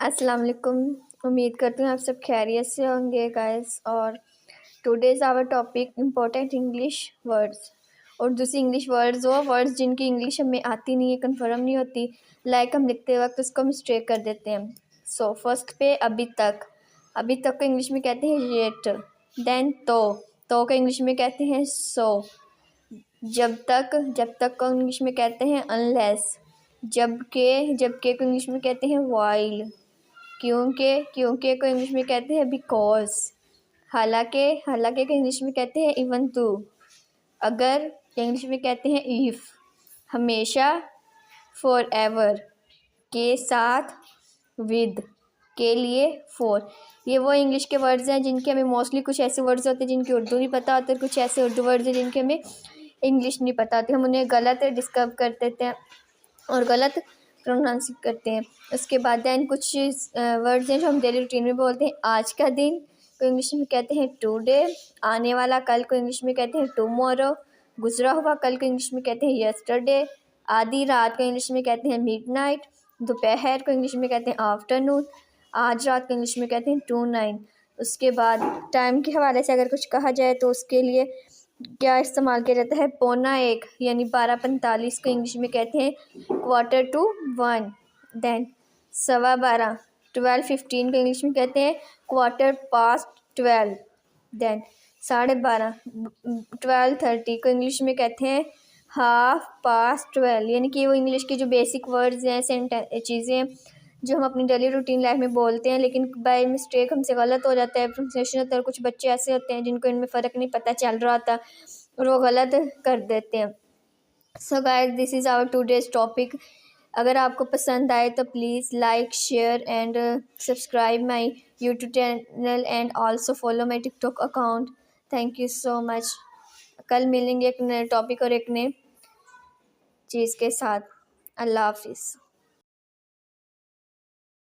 अस्सलाम वालेकुम। उम्मीद करती हूँ आप सब खैरियत से होंगे गाइस। और today's our topic important English words. और दूसरी इंग्लिश वर्ड्स वो वर्ड्स जिनकी इंग्लिश हमें आती नहीं है, कन्फर्म नहीं होती, लाइक हम लिखते वक्त उसको मिस्टेक कर देते हैं। सो फर्स्ट पे अभी तक को इंग्लिश में कहते हैं येट। देन तो को इंग्लिश में कहते हैं सो। जब तक को इंग्लिश में कहते हैं अनलेस। जबकि को इंग्लिश में कहते हैं वाइल। क्योंकि को इंग्लिश में कहते हैं बिकॉज। हालांकि को इंग्लिश में कहते हैं इवन तो। अगर इंग्लिश में कहते हैं इफ। हमेशा फॉर एवर। के साथ विद। के लिए फॉर। ये वो इंग्लिश के वर्ड्स हैं जिनके हमें मोस्टली कुछ ऐसे वर्ड्स होते हैं जिनकी उर्दू नहीं पता होते, कुछ ऐसे उर्दू वर्ड्स हैं जिनके हमें इंग्लिश नहीं पता होती। हम उन्हें गलत डिस्कवर कर देते हैं और गलत प्रोनाउंस करते हैं। उसके बाद दैन कुछ वर्ड्स हैं जो हम डेली रूटीन में बोलते हैं। आज का दिन को इंग्लिश में कहते हैं टुडे। आने वाला कल को इंग्लिश में कहते हैं टुमारो। गुजरा हुआ कल को इंग्लिश में कहते हैं यस्टरडे। आधी रात को इंग्लिश में कहते हैं मिडनाइट। दोपहर को इंग्लिश में कहते हैं आफ्टरनून। आज रात को इंग्लिश में कहते हैं टू नाइन। उसके बाद टाइम के हवाले से अगर कुछ कहा जाए तो उसके लिए क्या इस्तेमाल किया जाता है, 12:45 यानी 12:45 को इंग्लिश में कहते हैं 1:45। देन 12:15 12:15 को इंग्लिश में कहते हैं 12:15। देन 12:30 12:30 को इंग्लिश में कहते हैं 12:30, यानी कि वो इंग्लिश की जो बेसिक वर्ड्स हैं, चीज़ें हैं जो हम अपनी डेली रूटीन लाइफ में बोलते हैं, लेकिन बाय मिस्टेक हमसे गलत हो जाता है, प्रोनाउंसिएशन होता है। कुछ बच्चे ऐसे होते हैं जिनको इनमें फ़र्क नहीं पता चल रहा होता और वो गलत कर देते हैं। So guys, this is our today's topic. अगर आपको पसंद आए तो please like, share and subscribe my YouTube channel and also follow my TikTok account. Thank you so much. कल मिलेंगे एक नए टॉपिक और एक नए चीज़ के साथ। अल्लाह हाफिज़।